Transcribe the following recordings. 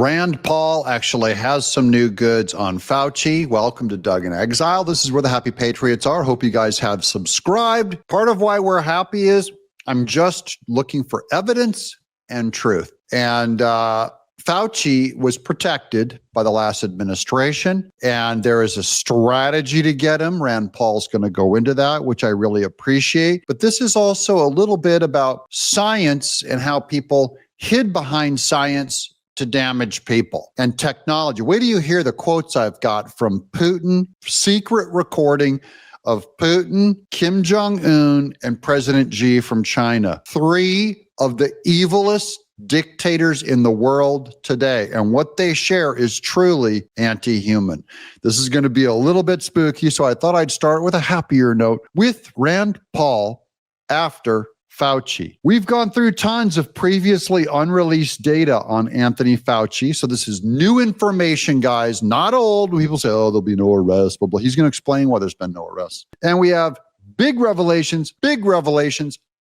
Rand Paul actually has some new goods on Fauci. Welcome to Doug in Exile. This is where the happy patriots are. Hope you guys have subscribed. Part of why we're happy is I'm just looking for evidence and truth. And Fauci was protected by the last administration, and there is a strategy to get him. Rand Paul's going to go into that, which I really appreciate. But this is also a little bit about science and how people hid behind science to damage people and technology. Wait till you hear the quotes I've got from Putin, secret recording of Putin, Kim Jong-un, and President Xi from China. 3 of the evilest dictators in the world today. And what they share is truly anti-human. This is going to be a little bit spooky, so I thought I'd start with a happier note with Rand Paul after Fauci. We've gone through tons of previously unreleased data on Anthony Fauci. So this is new information, guys, not old. People say, oh, there'll be no arrest, blah. He's going to explain why there's been no arrest. And we have big revelations,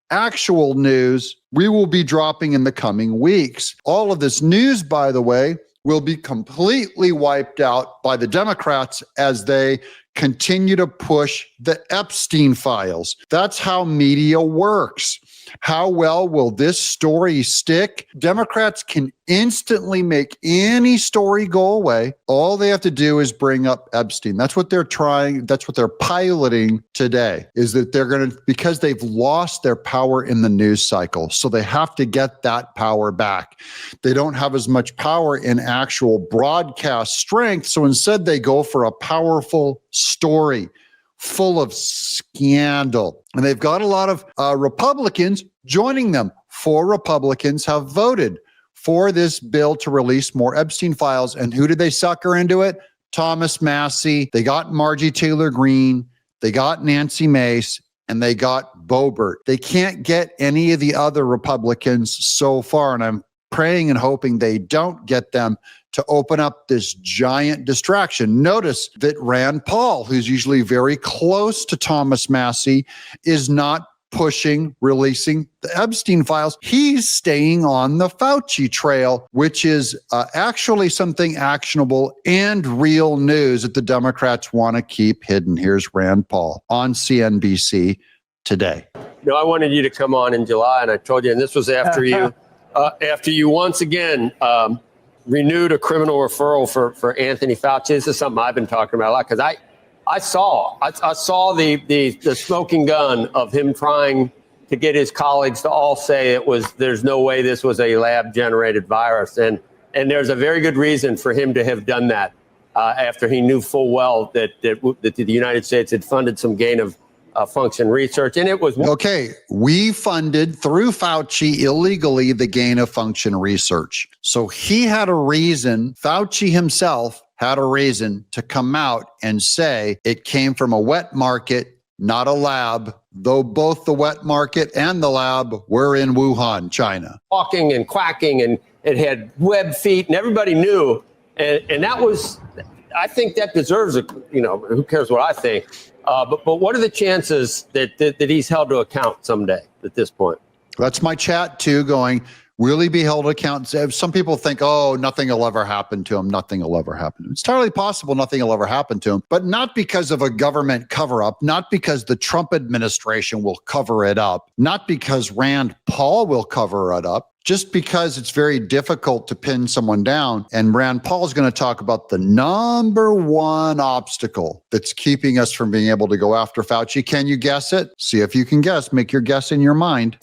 actual news we will be dropping in the coming weeks. All of this news, by the way, will be completely wiped out by the Democrats as they continue to push the Epstein files. That's how media works. How well will this story stick? Democrats can instantly make any story go away. All they have to do is bring up Epstein. That's what they're trying. That's what they're piloting today, is that they're going to, because they've lost their power in the news cycle. So they have to get that power back. They don't have as much power in actual broadcast strength. So instead they go for a powerful story full of scandal. And they've got a lot of Republicans joining them. 4 Republicans have voted for this bill to release more Epstein files. And who did they sucker into it? Thomas Massie. They got Margie Taylor Greene. They got Nancy Mace. And they got Boebert. They can't get any of the other Republicans so far. And I'm praying and hoping they don't get them to open up this giant distraction. Notice that Rand Paul, who's usually very close to Thomas Massie, is not pushing releasing the Epstein files. He's staying on the Fauci trail, which is actually something actionable and real news that the Democrats want to keep hidden. Here's Rand Paul on CNBC today. No, I wanted you to come on in July, and I told you, and this was after you once again renewed a criminal referral for Anthony Fauci. This is something I've been talking about a lot because I saw the smoking gun of him trying to get his colleagues to all say there's no way this was a lab generated virus. And there's a very good reason for him to have done that after he knew full well that the United States had funded some gain of function research. And it was okay. We funded through Fauci illegally the gain of function research. So he had a reason. Fauci himself had a reason to come out and say it came from a wet market, not a lab, though both the wet market and the lab were in Wuhan, China. Walking and quacking, and it had web feet, and everybody knew. And that was, I think that deserves who cares what I think. But what are the chances that he's held to account someday at this point? That's my chat too, going, will he be held to account? Some people think, oh, nothing will ever happen to him. Nothing will ever happen to him. It's entirely possible nothing will ever happen to him, but not because of a government cover-up, not because the Trump administration will cover it up, not because Rand Paul will cover it up, just because it's very difficult to pin someone down. And Rand Paul is going to talk about the number one obstacle that's keeping us from being able to go after Fauci. Can you guess it? See if you can guess. Make your guess in your mind.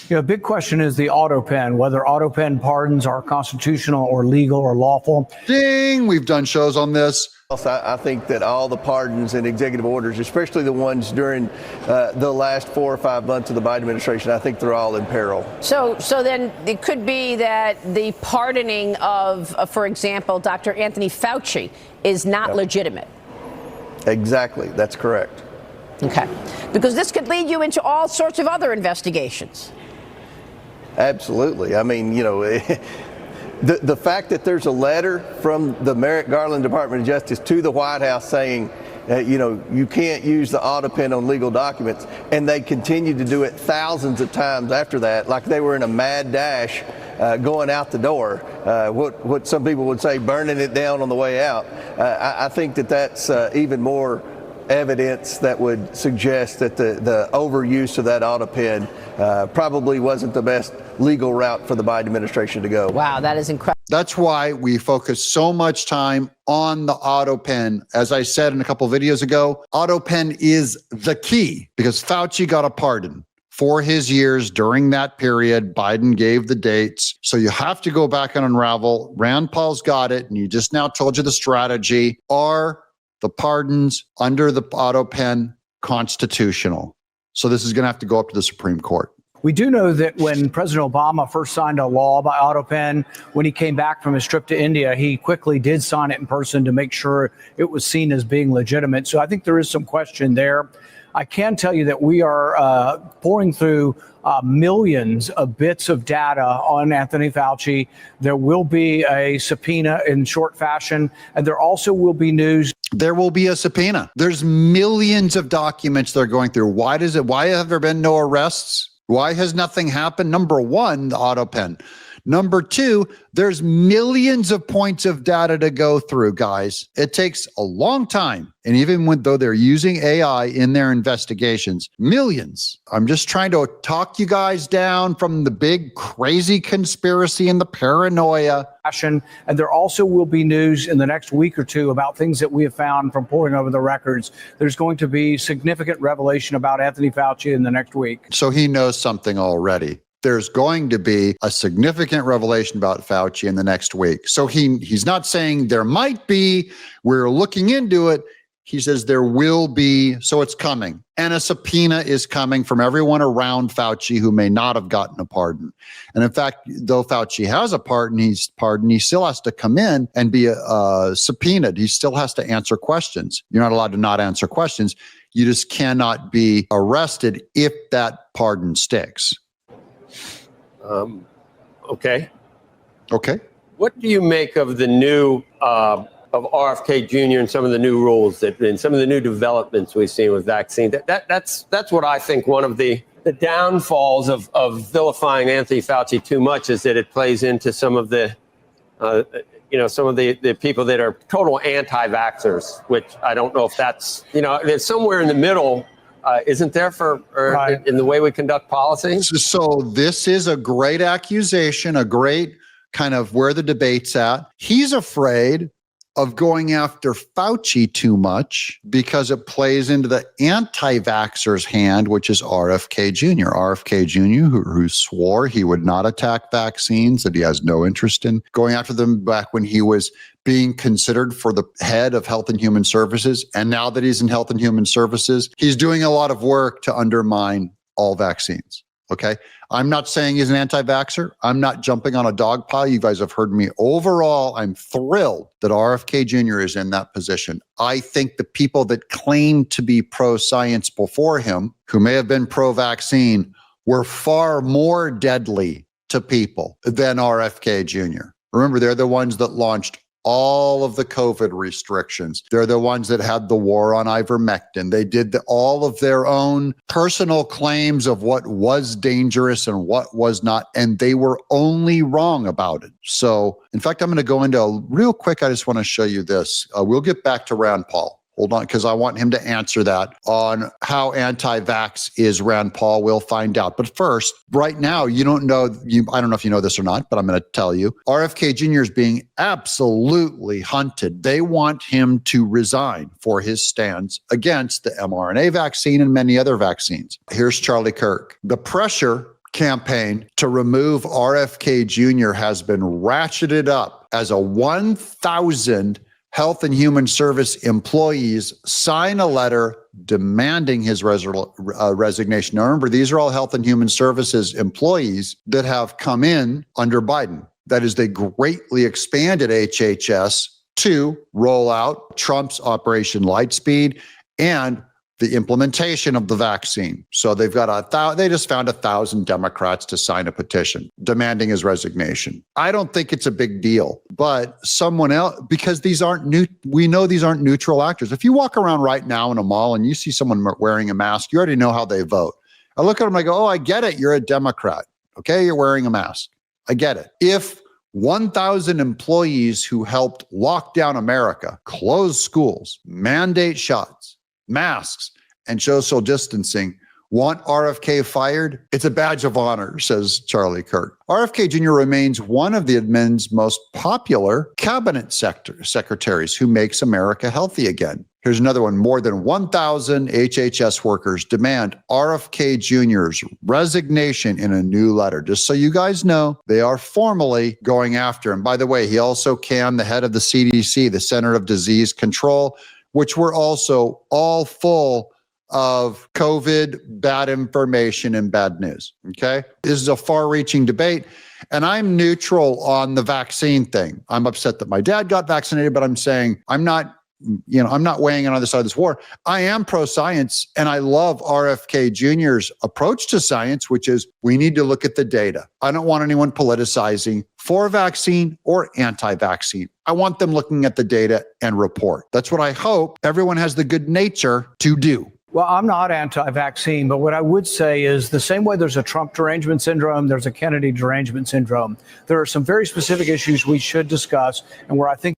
Yeah, big question is the Autopen, whether Autopen pardons are constitutional or legal or lawful. Ding! We've done shows on this. I think that all the pardons and executive orders, especially the ones during the last 4 or 5 months of the Biden administration, I think they're all in peril. So then it could be that the pardoning of, for example, Dr. Anthony Fauci is not legitimate. Exactly. That's correct. Okay. Because this could lead you into all sorts of other investigations. Absolutely. I mean, the fact that there's a letter from the Merrick Garland Department of Justice to the White House saying, you can't use the Autopen on legal documents, and they continued to do it thousands of times after that, like they were in a mad dash going out the door. What some people would say, burning it down on the way out. I think that's even more evidence that would suggest that the overuse of that Autopen probably wasn't the best legal route for the Biden administration to go. Wow, that is incredible. That's why we focus so much time on the Autopen. As I said in a couple of videos ago, Autopen is the key because Fauci got a pardon for his years during that period. Biden gave the dates. So you have to go back and unravel. Rand Paul's got it. And you just now told you the strategy. Are the pardons under the Autopen constitutional? So this is going to have to go up to the Supreme Court. We do know that when President Obama first signed a law about Autopen, when he came back from his trip to India, he quickly did sign it in person to make sure it was seen as being legitimate. So I think there is some question there. I can tell you that we are pouring through millions of bits of data on Anthony Fauci. There will be a subpoena in short fashion, and there also will be news. There will be a subpoena. There's millions of documents they're going through. Why have there been no arrests? Why has nothing happened? Number one, the Autopen. Number two, there's millions of points of data to go through, guys. It takes a long time. And even though they're using AI in their investigations, millions. I'm just trying to talk you guys down from the big crazy conspiracy and the paranoia. And there also will be news in the next week or two about things that we have found from poring over the records. There's going to be significant revelation about Anthony Fauci in the next week. So he knows something already. There's going to be a significant revelation about Fauci in the next week. So he's not saying there might be, we're looking into it. He says there will be, so it's coming. And a subpoena is coming from everyone around Fauci who may not have gotten a pardon. And in fact, though Fauci has a pardon, he still has to come in and be subpoenaed. He still has to answer questions. You're not allowed to not answer questions. You just cannot be arrested if that pardon sticks. Okay. What do you make of the new of RFK Jr. and some of the new rules and some of the new developments we've seen with vaccine? That's what I think one of the downfalls of vilifying Anthony Fauci too much is that it plays into some of the some of the people that are total anti-vaxxers, which I don't know if that's there's somewhere in the middle. Isn't there right. in the way we conduct policy? So this is a great accusation, a great kind of where the debate's at. He's afraid of going after Fauci too much because it plays into the anti-vaxxer's hand, which is RFK Jr. RFK Jr., who swore he would not attack vaccines, that he has no interest in going after them back when he was being considered for the head of Health and Human Services. And now that he's in Health and Human Services, he's doing a lot of work to undermine all vaccines. Okay. I'm not saying he's an anti-vaxxer. I'm not jumping on a dog pile. You guys have heard me. Overall, I'm thrilled that RFK Jr. is in that position. I think the people that claim to be pro-science before him, who may have been pro-vaccine, were far more deadly to people than RFK Jr. Remember, they're the ones that launched all of the COVID restrictions. They're the ones that had the war on ivermectin. They did all of their own personal claims of what was dangerous and what was not, and they were only wrong about it. So, in fact, I'm going to go into real quick. I just want to show you this. We'll get back to Rand Paul. Hold on, because I want him to answer that on how anti-vax is Rand Paul. We'll find out. But first, right now, I don't know if you know this or not, but I'm going to tell you. RFK Jr. is being absolutely hunted. They want him to resign for his stance against the mRNA vaccine and many other vaccines. Here's Charlie Kirk. The pressure campaign to remove RFK Jr. has been ratcheted up as a 1,000 Health and Human Service employees sign a letter demanding his resignation. Now, remember, these are all Health and Human Services employees that have come in under Biden. That is, they greatly expanded HHS to roll out Trump's Operation Lightspeed and the implementation of the vaccine. So they've got they just found 1,000 Democrats to sign a petition demanding his resignation. I don't think it's a big deal, but someone else, because we know these aren't neutral actors. If you walk around right now in a mall and you see someone wearing a mask, you already know how they vote. I look at them, I go, oh, I get it. You're a Democrat. Okay, you're wearing a mask. I get it. If 1,000 employees who helped lock down America, close schools, mandate shots, masks, and social distancing want RFK fired, it's a badge of honor, says Charlie Kirk. RFK Jr. remains one of the admin's most popular cabinet secretaries who makes America healthy again. Here's another one. More than 1,000 HHS workers demand RFK Jr.'s resignation in a new letter. Just so you guys know, they are formally going after him. By the way, he also canned the head of the CDC, the Center of Disease Control, which were also all full of COVID, bad information, and bad news. Okay. This is a far-reaching debate. And I'm neutral on the vaccine thing. I'm upset that my dad got vaccinated, but I'm saying I'm not weighing in on the side of this war. I am pro-science, and I love RFK Jr.'s approach to science, which is we need to look at the data. I don't want anyone politicizing for vaccine or anti-vaccine. I want them looking at the data and report. That's what I hope everyone has the good nature to do. Well, I'm not anti-vaccine, but what I would say is the same way there's a Trump derangement syndrome, there's a Kennedy derangement syndrome. There are some very specific issues we should discuss, and where I think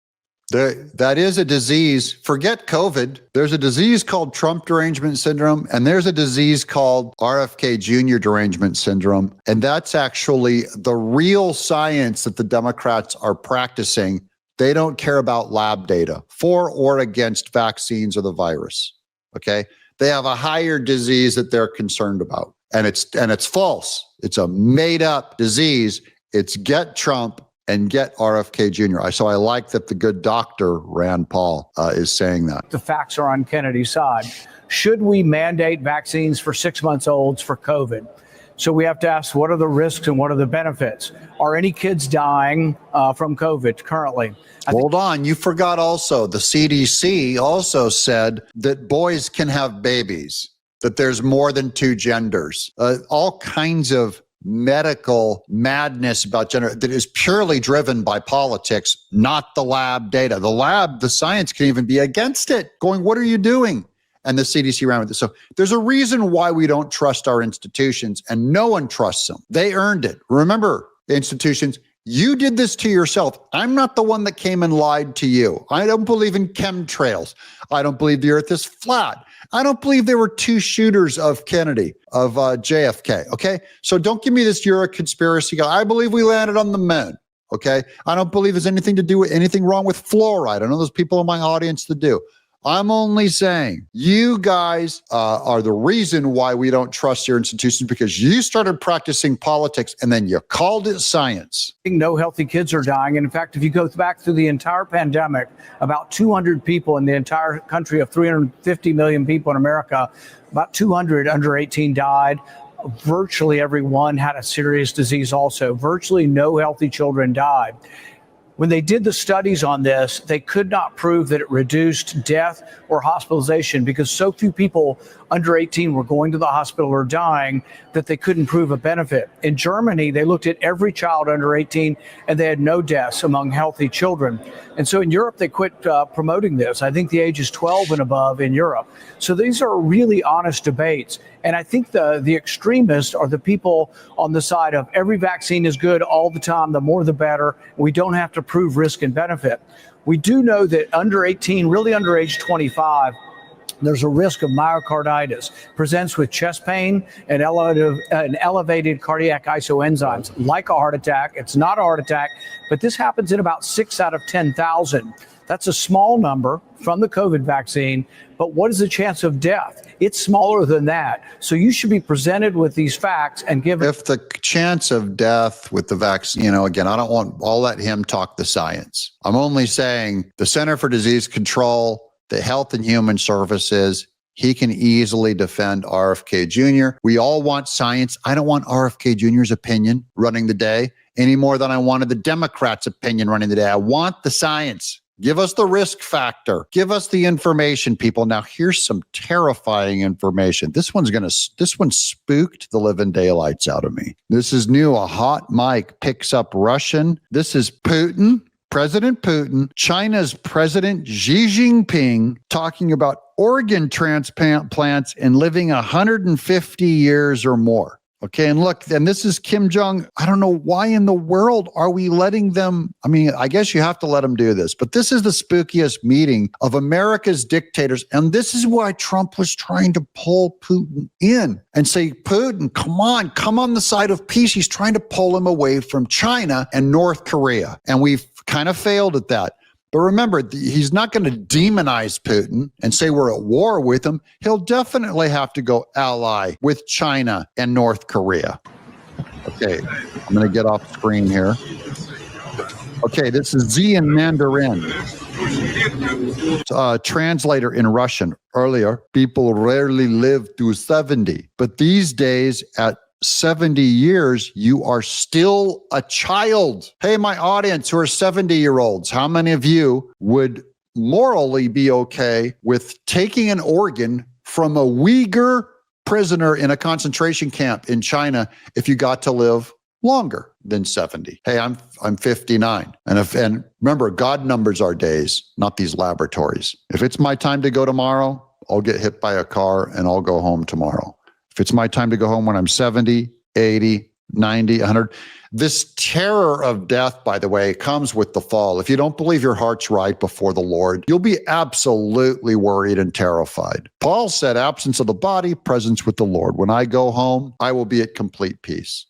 that is a disease. Forget COVID. There's a disease called Trump derangement syndrome, and there's a disease called RFK Jr. derangement syndrome. And that's actually the real science that the Democrats are practicing. They don't care about lab data for or against vaccines or the virus. Okay. They have a higher disease that they're concerned about. And it's false. It's a made up disease. It's get Trump and get RFK Jr. So I like that the good doctor, Rand Paul, is saying that. the facts are on Kennedy's side. Should we mandate vaccines for 6-month-olds for COVID? So we have to ask, what are the risks and what are the benefits? Are any kids dying from COVID currently? Hold on. You forgot also the CDC also said that boys can have babies, that there's more than two genders, all kinds of medical madness about gender that is purely driven by politics, not the lab data. The science can even be against it, going, what are you doing? And the CDC ran with it. So there's a reason why we don't trust our institutions, and no one trusts them. They earned it. Remember, institutions, you did this to yourself. I'm not the one that came and lied to you. I don't believe in chemtrails. I don't believe the earth is flat. I don't believe there were two shooters of Kennedy, of JFK. Okay. So don't give me this, you're a conspiracy guy. I believe we landed on the moon. Okay. I don't believe there's anything to do with anything wrong with fluoride. I know there's people in my audience that do. I'm only saying you guys are the reason why we don't trust your institutions, because you started practicing politics and then you called it science. No healthy kids are dying. And in fact, if you go back through the entire pandemic, about 200 people in the entire country of 350 million people in America, about 200 under 18 died. Virtually everyone had a serious disease also. Virtually no healthy children died. When they did the studies on this, they could not prove that it reduced death or hospitalization because so few people under 18 were going to the hospital or dying that they couldn't prove a benefit. In Germany, they looked at every child under 18 and they had no deaths among healthy children. And so in Europe, they quit promoting this. I think the age is 12 and above in Europe. So these are really honest debates. And I think the extremists are the people on the side of every vaccine is good all the time, the more the better. We don't have to prove risk and benefit. We do know that under 18, really under age 25, there's a risk of myocarditis, presents with chest pain and elevated cardiac isoenzymes, like a heart attack. It's not a heart attack, but this happens in about 6 out of 10,000. That's a small number from the COVID vaccine, but what is the chance of death? It's smaller than that. So you should be presented with these facts and given. If the chance of death with the vaccine, again, I'll let him talk the science. I'm only saying the Center for Disease Control, the Health and Human Services, he can easily defend RFK Jr. We all want science. I don't want RFK Jr.'s opinion running the day any more than I wanted the Democrats' opinion running the day. I want the science. Give us the risk factor. Give us the information, people. Now, here's some terrifying information. This one spooked the living daylights out of me. This is new. A hot mic picks up Russian. This is Putin, President Putin, China's President Xi Jinping, talking about organ transplants and living 150 years or more. Okay, and look, and this is Kim Jong. I don't know why in the world are we letting them? I mean, I guess you have to let them do this, but this is the spookiest meeting of America's dictators. And this is why Trump was trying to pull Putin in and say, Putin, come on the side of peace. He's trying to pull him away from China and North Korea. And we've kind of failed at that. But remember, he's not going to demonize Putin and say we're at war with him. He'll definitely have to go ally with China and North Korea. Okay, I'm going to get off screen here. Okay, this is Z in Mandarin. Translator in Russian. Earlier, people rarely live to 70. But these days, at 70 years, you are still a child. Hey, my audience who are 70-year-olds, how many of you would morally be okay with taking an organ from a Uyghur prisoner in a concentration camp in China if you got to live longer than 70? Hey, I'm 59. And remember, God numbers our days, not these laboratories. If it's my time to go tomorrow, I'll get hit by a car and I'll go home tomorrow. If it's my time to go home when I'm 70, 80, 90, 100, this terror of death, by the way, comes with the fall. If you don't believe your heart's right before the Lord, you'll be absolutely worried and terrified. Paul said, absence of the body, presence with the Lord. When I go home, I will be at complete peace.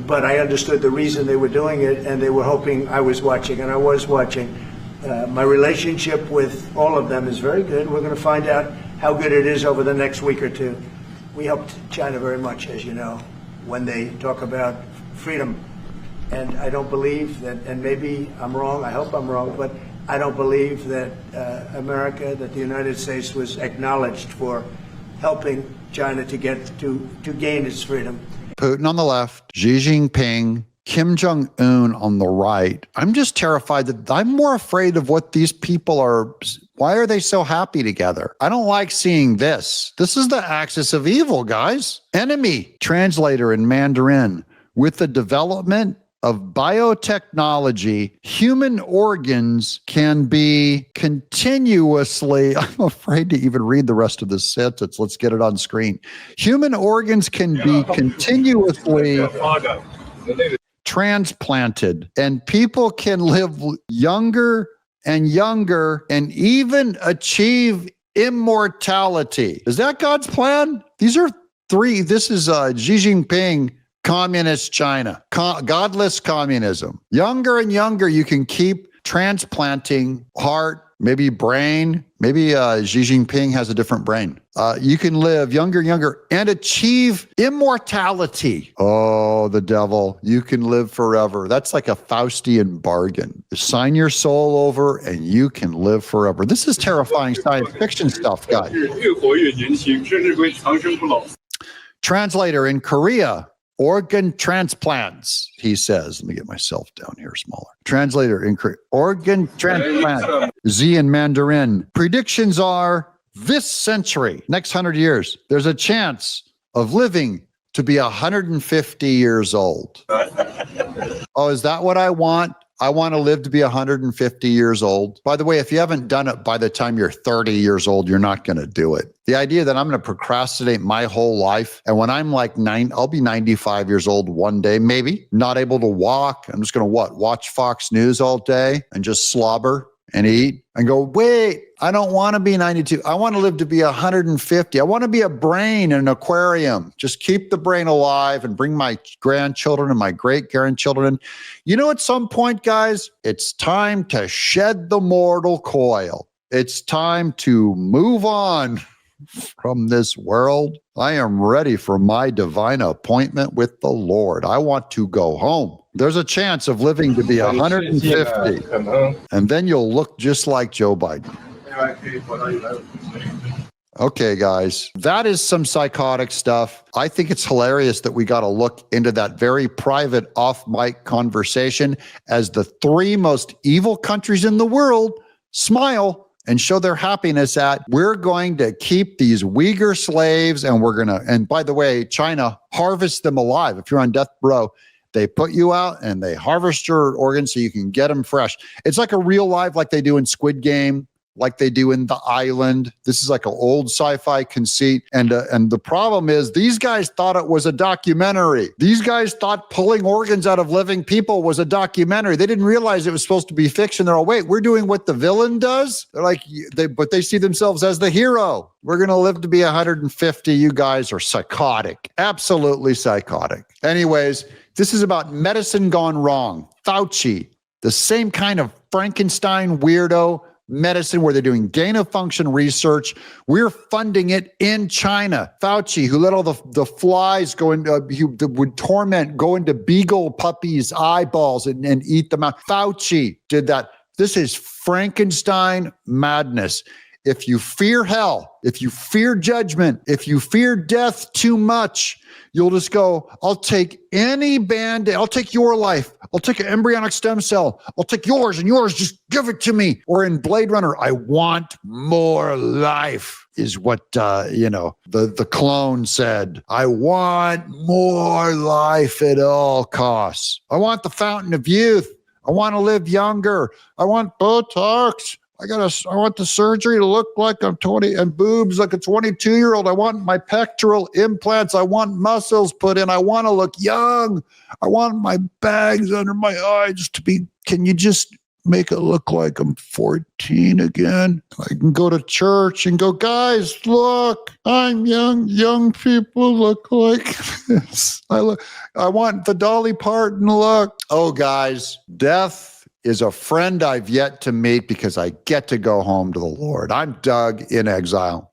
But I understood the reason they were doing it, and they were hoping I was watching, and I was watching. My relationship with all of them is very good. We're going to find out how good it is over the next week or two. We helped China very much, as you know, when they talk about freedom. And I don't believe that, and maybe I'm wrong, I hope I'm wrong, but I don't believe that America, that the United States was acknowledged for helping China to gain its freedom. Putin on the left, Xi Jinping, Kim Jong-un on the right. I'm just terrified that I'm more afraid of what these people are. Why are they so happy together? I don't like seeing this. This is the axis of evil, guys. Enemy. Translator in Mandarin. With the development of biotechnology, human organs can be continuously, I'm afraid to even read the rest of this sentence. Let's get it on screen. Human organs can be continuously transplanted, and people can live younger and younger and even achieve immortality. Is that God's plan? These are three. This is Xi Jinping, communist China, godless communism. Younger and younger, you can keep transplanting heart, maybe brain. Maybe Xi Jinping has a different brain. You can live younger, younger, and achieve immortality. Oh, the devil. You can live forever. That's like a Faustian bargain. Sign your soul over and you can live forever. This is terrifying science fiction stuff, guys. Translator in Korea. Organ transplants, he says. Let me get myself down here smaller. Translator in organ transplant. Z in Mandarin. Predictions are this century, next 100 years, there's a chance of living to be 150 years old. Oh, is that what I want? I want to live to be 150 years old. By the way, if you haven't done it by the time you're 30 years old, you're not going to do it. The idea that I'm going to procrastinate my whole life, and when I'm like I'll be 95 years old one day, maybe, not able to walk. I'm just going to watch Fox News all day and just slobber and eat and go, wait, I don't want to be 92. I want to live to be 150. I want to be a brain in an aquarium. Just keep the brain alive and bring my grandchildren and my great-grandchildren. You know, at some point, guys, it's time to shed the mortal coil. It's time to move on from this world. I am ready for my divine appointment with the Lord. I want to go home. There's a chance of living to be 150, and then you'll look just like Joe Biden. Okay, guys, that is some psychotic stuff. I think it's hilarious that we got to look into that very private off-mic conversation as the three most evil countries in the world smile and show their happiness at, we're going to keep these Uyghur slaves, and we're going to, and by the way, China harvests them alive. If you're on death row, They put you out and they harvest your organs so you can get them fresh. It's like a real life, like they do in Squid Game, like they do in The Island. This is like an old sci-fi conceit. And the problem is these guys thought it was a documentary. These guys thought pulling organs out of living people was a documentary. They didn't realize it was supposed to be fiction. They're all, wait, we're doing what the villain does? They're like, but they see themselves as the hero. We're going to live to be 150. You guys are psychotic. Absolutely psychotic. Anyways, this is about medicine gone wrong. Fauci, the same kind of Frankenstein weirdo medicine where they're doing gain of function research. We're funding it in China. Fauci, who let all the flies go into, would torment, go into beagle puppies' eyeballs and eat them out. Fauci did that. This is Frankenstein madness. If you fear hell, if you fear judgment, if you fear death too much, you'll just go, I'll take any Band-Aid. I'll take your life. I'll take an embryonic stem cell. I'll take yours and yours. Just give it to me. Or in Blade Runner, I want more life is what, the clone said. I want more life at all costs. I want the fountain of youth. I want to live younger. I want Botox. I want the surgery to look like I'm 20 and boobs like a 22-year-old. I want my pectoral implants. I want muscles put in. I want to look young. I want my bags under my eyes to be, can you just make it look like I'm 14 again? I can go to church and go, guys, look, I'm young. Young people look like this. I want the Dolly Parton look. Oh, guys, death is a friend I've yet to meet because I get to go home to the Lord. I'm Doug in Exile.